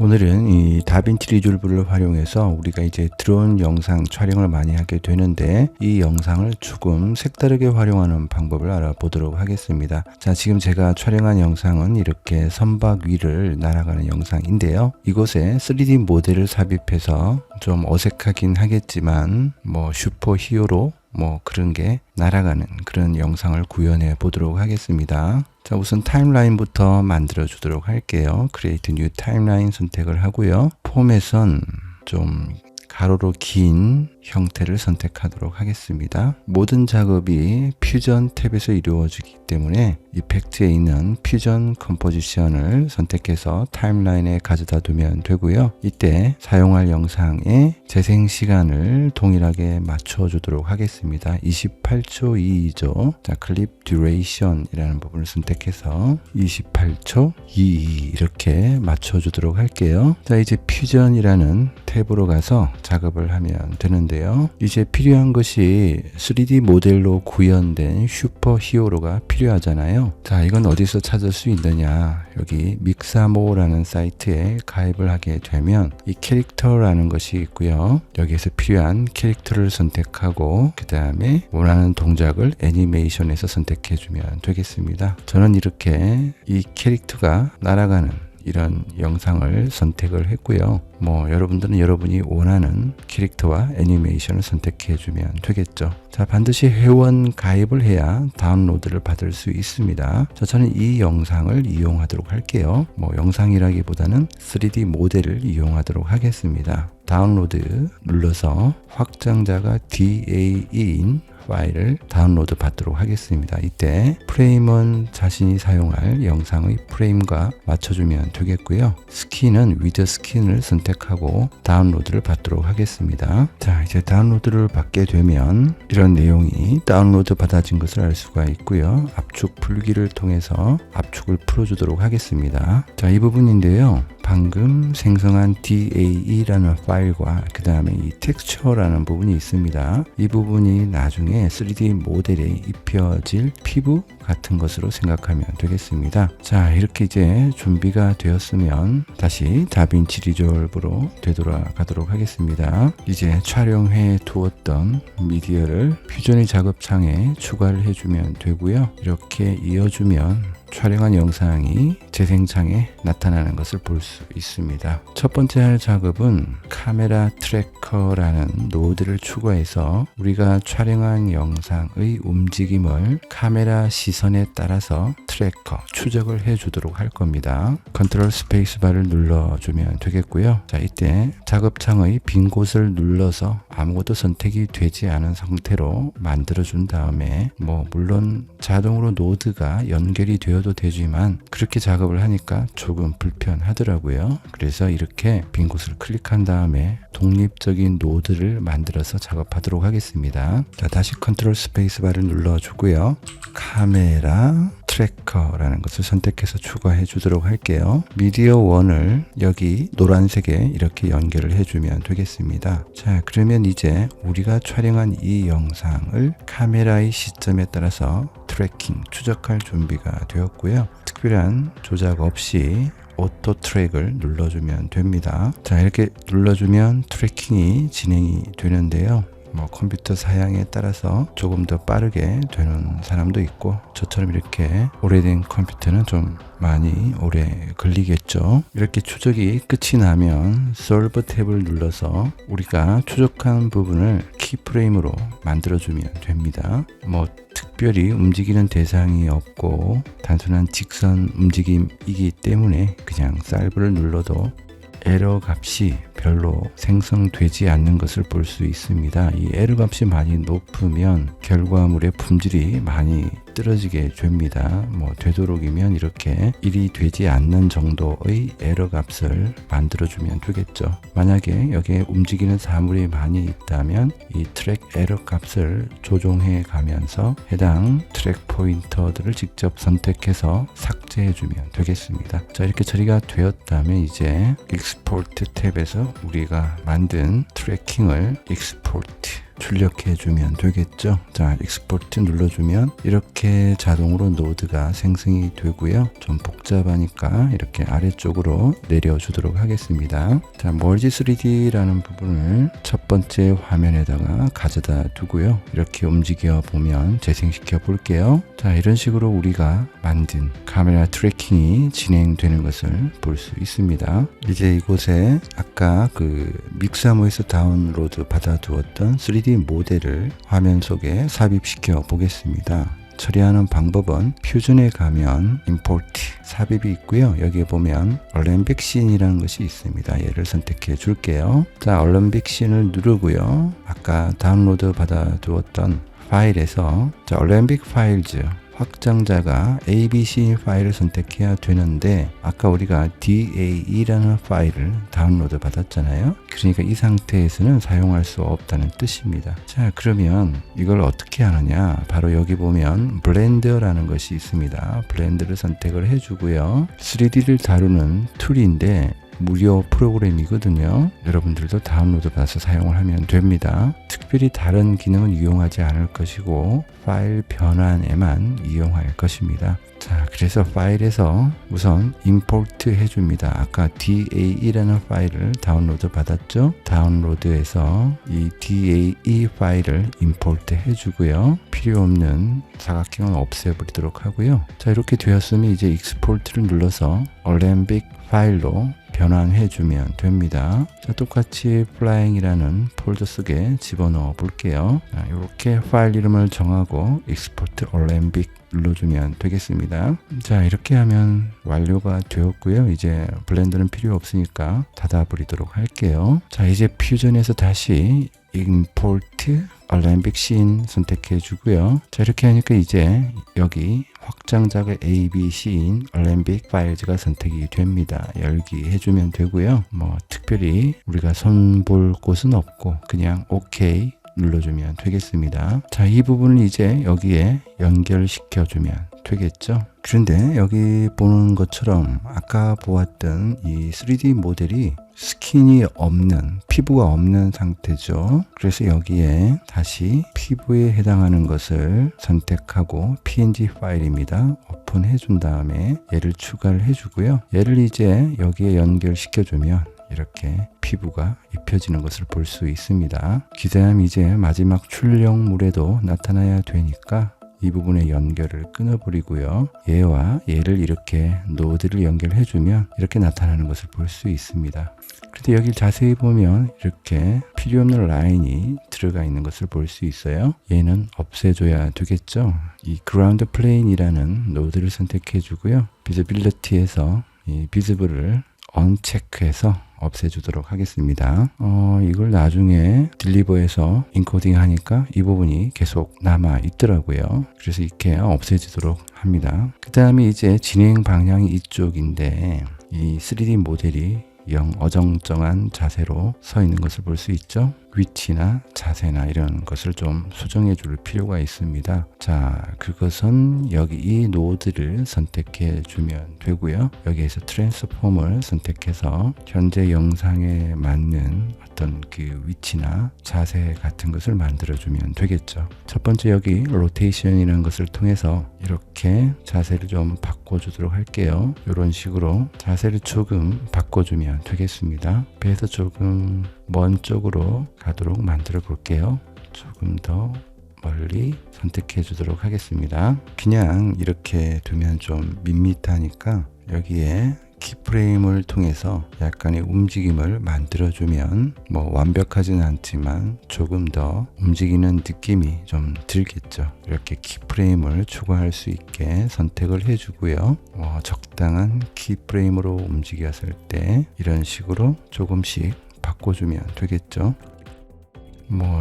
오늘은 이 다빈치 리졸브를 활용해서 우리가 이제 드론 영상 촬영을 많이 하게 되는데 이 영상을 조금 색다르게 활용하는 방법을 알아보도록 하겠습니다. 자, 지금 제가 촬영한 영상은 이렇게 선박 위를 날아가는 영상인데요. 이곳에 3D 모델을 삽입해서 좀 어색하긴 하겠지만 뭐 슈퍼 히어로 뭐 그런 게 날아가는 그런 영상을 구현해 보도록 하겠습니다. 자, 우선 타임라인부터 만들어 주도록 할게요. Create New Timeline 선택을 하고요. 폼에선 좀 가로로 긴 형태를 선택하도록 하겠습니다. 모든 작업이 퓨전 탭에서 이루어지기 때문에 이펙트에 있는 퓨전 컴포지션을 선택해서 타임라인에 가져다 두면 되고요. 이때 사용할 영상의 재생 시간을 동일하게 맞춰주도록 하겠습니다. 28초 22죠. 자, 클립 듀레이션 이라는 부분을 선택해서 28초 22 이렇게 맞춰주도록 할게요. 자, 이제 퓨전이라는 탭으로 가서 작업을 하면 되는데요. 이제 필요한 것이 3D 모델로 구현된 슈퍼 히어로가 필요하잖아요. 자, 이건 어디서 찾을 수 있느냐? 여기 믹사모라는 사이트에 가입을 하게 되면 이 캐릭터라는 것이 있고요. 여기에서 필요한 캐릭터를 선택하고 그 다음에 원하는 동작을 애니메이션에서 선택해 주면 되겠습니다. 저는 이렇게 이 캐릭터가 날아가는 이런 영상을 선택을 했고요. 뭐 여러분들은 여러분이 원하는 캐릭터와 애니메이션을 선택해 주면 되겠죠. 자, 반드시 회원 가입을 해야 다운로드를 받을 수 있습니다. 자, 저는 이 영상을 이용하도록 할게요. 뭐 영상이라기보다는 3D 모델을 이용하도록 하겠습니다. 다운로드 눌러서 확장자가 DAE인 파일을 다운로드 받도록 하겠습니다. 이때 프레임은 자신이 사용할 영상의 프레임과 맞춰주면 되겠고요. 스킨은 위드 스킨을 선택하고 다운로드를 받도록 하겠습니다. 자, 이제 다운로드를 받게 되면 이런 내용이 다운로드 받아진 것을 알 수가 있고요. 압축 풀기를 통해서 압축을 풀어주도록 하겠습니다. 자, 이 부분인데요. 방금 생성한 DAE라는 파일과 그 다음에 이 텍스처라는 부분이 있습니다. 이 부분이 나중에 3D 모델에 입혀질 피부 같은 것으로 생각하면 되겠습니다. 자, 이렇게 이제 준비가 되었으면 다시 다빈치 리졸브로 되돌아가도록 하겠습니다. 이제 촬영해 두었던 미디어를 퓨전의 작업창에 추가를 해주면 되고요. 이렇게 이어주면 촬영한 영상이 재생창에 나타나는 것을 볼 수 있습니다. 첫 번째 할 작업은 카메라 트래커라는 노드를 추가해서 우리가 촬영한 영상의 움직임을 카메라 시선에 따라서 트래커, 추적을 해 주도록 할 겁니다. 컨트롤 스페이스바를 눌러주면 되겠고요. 자, 이때 작업창의 빈 곳을 눌러서 아무것도 선택이 되지 않은 상태로 만들어 준 다음에 뭐 물론 자동으로 노드가 연결이 되어도 되지만 그렇게 작업을 하니까 조금 불편하더라고요. 그래서 이렇게 빈 곳을 클릭한 다음에 독립적인 노드를 만들어서 작업하도록 하겠습니다. 자, 다시 컨트롤 스페이스바를 눌러주고요. 카메라 트래커라는 것을 선택해서 추가해 주도록 할게요. 미디어 1을 여기 노란색에 이렇게 연결을 해주면 되겠습니다. 자, 그러면 이제 우리가 촬영한 이 영상을 카메라의 시점에 따라서 트래킹, 추적할 준비가 되었고요. 특별한 조작 없이 오토 트랙을 눌러주면 됩니다. 자, 이렇게 눌러주면 트래킹이 진행이 되는데요. 뭐 컴퓨터 사양에 따라서 조금 더 빠르게 되는 사람도 있고 저처럼 이렇게 오래된 컴퓨터는 좀 많이 오래 걸리겠죠. 이렇게 추적이 끝이 나면 솔브 탭을 눌러서 우리가 추적한 부분을 키프레임으로 만들어주면 됩니다. 뭐 특별히 움직이는 대상이 없고 단순한 직선 움직임이기 때문에 그냥 살브를 눌러도 에러 값이 별로 생성되지 않는 것을 볼 수 있습니다. 이 에러 값이 많이 높으면 결과물의 품질이 많이 떨어지게 됩니다. 뭐 되도록이면 이렇게 일이 되지 않는 정도의 에러 값을 만들어주면 되겠죠. 만약에 여기에 움직이는 사물이 많이 있다면 이 트랙 에러 값을 조정해 가면서 해당 트랙 포인터들을 직접 선택해서 삭제해주면 되겠습니다. 자, 이렇게 처리가 되었다면 이제 익스포트 탭에서 우리가 만든 트래킹을 익스포트 출력해 주면 되겠죠. 자, 익스포트 눌러주면 이렇게 자동으로 노드가 생성이 되고요. 좀 복잡하니까 이렇게 아래쪽으로 내려주도록 하겠습니다. 자, 멀지 3D라는 부분을 첫 번째 화면에다가 가져다 두고요. 이렇게 움직여 보면 재생시켜 볼게요. 자, 이런 식으로 우리가 만든 카메라 트래킹이 진행되는 것을 볼 수 있습니다. 이제 이곳에 아까 그 믹사모에서 다운로드 받아두었던 3D 모델을 화면 속에 삽입시켜 보겠습니다. 처리하는 방법은 퓨전에 가면 임포트 삽입이 있고요. 여기에 보면 얼렘빅 씬이라는 것이 있습니다. 얘를 선택해 줄게요. 자, 얼렘빅 씬을 누르고요. 아까 다운로드 받아두었던 파일에서 자, 얼렘빅 파일즈 확장자가 ABC 파일을 선택해야 되는데 아까 우리가 DAE라는 파일을 다운로드 받았잖아요. 그러니까 이 상태에서는 사용할 수 없다는 뜻입니다. 자, 그러면 이걸 어떻게 하느냐, 바로 여기 보면 블렌더라는 것이 있습니다. 블렌더를 선택을 해주고요. 3D를 다루는 툴인데 무료 프로그램이거든요. 여러분들도 다운로드 받아서 사용을 하면 됩니다. 특별히 다른 기능은 이용하지 않을 것이고 파일 변환에만 이용할 것입니다. 자, 그래서 파일에서 우선 임포트 해줍니다. 아까 DAE라는 파일을 다운로드 받았죠. 다운로드에서 이 DAE 파일을 임포트 해주고요. 필요 없는 사각형은 없애버리도록 하고요. 자, 이렇게 되었으면 이제 익스포트를 눌러서 얼렘빅 파일로 변환해주면 됩니다. 자, 똑같이 플라잉이라는 폴더 속에 집어넣어 볼게요. 자, 이렇게 파일 이름을 정하고 익스포트 얼렘빅 눌러주면 되겠습니다. 자, 이렇게 하면 완료가 되었고요. 이제 블렌더는 필요 없으니까 닫아버리도록 할게요. 자, 이제 퓨전에서 다시 임포트 얼렘빅 씬 선택해 주고요. 자, 이렇게 하니까 이제 여기 확장자가 ABC인 얼렘빅 파일즈가 선택이 됩니다. 열기 해주면 되고요. 뭐 특별히 우리가 손볼 곳은 없고 그냥 OK 눌러주면 되겠습니다. 자, 이 부분을 이제 여기에 연결시켜 주면 되겠죠. 그런데 여기 보는 것처럼 아까 보았던 이 3D 모델이 스킨이 없는, 피부가 없는 상태죠. 그래서 여기에 다시 피부에 해당하는 것을 선택하고 PNG 파일입니다. 오픈해 준 다음에 얘를 추가를 해주고요. 얘를 이제 여기에 연결시켜 주면 이렇게 피부가 입혀지는 것을 볼 수 있습니다. 기대하면 이제 마지막 출력물에도 나타나야 되니까 이 부분의 연결을 끊어버리고요. 얘와 얘를 이렇게 노드를 연결해주면 이렇게 나타나는 것을 볼 수 있습니다. 그런데 여기 자세히 보면 이렇게 필요 없는 라인이 들어가 있는 것을 볼 수 있어요. 얘는 없애줘야 되겠죠. 이 그라운드 플레인이라는 노드를 선택해 주고요. 비저빌리티에서 이 비즈블을 언체크해서 없애주도록 하겠습니다. 이걸 나중에 딜리버에서 인코딩 하니까 이 부분이 계속 남아 있더라고요. 그래서 이렇게 없애지도록 합니다. 그 다음에 이제 진행 방향이 이쪽인데 이 3D 모델이 영 어정쩡한 자세로 서 있는 것을 볼 수 있죠. 위치나 자세나 이런 것을 좀 수정해 줄 필요가 있습니다. 자, 그것은 여기 이 노드를 선택해 주면 되고요. 여기에서 트랜스폼을 선택해서 현재 영상에 맞는 어떤 그 위치나 자세 같은 것을 만들어 주면 되겠죠. 첫 번째 여기 로테이션이라는 것을 통해서 이렇게 자세를 좀 바꿔 주도록 할게요. 이런 식으로 자세를 조금 바꿔 주면 되겠습니다. 배에서 조금 먼 쪽으로 가도록 만들어 볼게요. 조금 더 멀리 선택해 주도록 하겠습니다. 그냥 이렇게 두면 좀 밋밋하니까 여기에 키프레임을 통해서 약간의 움직임을 만들어주면 뭐 완벽하진 않지만 조금 더 움직이는 느낌이 좀 들겠죠. 이렇게 키프레임을 추가할 수 있게 선택을 해주고요. 적당한 키프레임으로 움직였을 때 이런 식으로 조금씩 바꿔주면 되겠죠.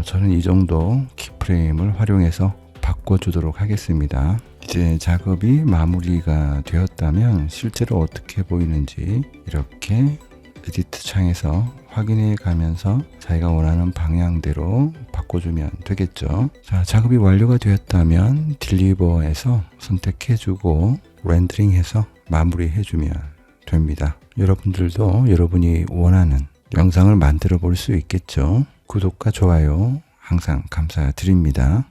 저는 이 정도 키프레임을 활용해서 바꿔주도록 하겠습니다. 이제 작업이 마무리가 되었다면 실제로 어떻게 보이는지 이렇게 에디트 창에서 확인해 가면서 자기가 원하는 방향대로 바꿔주면 되겠죠. 자, 작업이 완료가 되었다면 딜리버에서 선택해주고 렌더링해서 마무리해주면 됩니다. 여러분들도 여러분이 원하는 영상을 만들어 볼 수 있겠죠. 구독과 좋아요 항상 감사드립니다.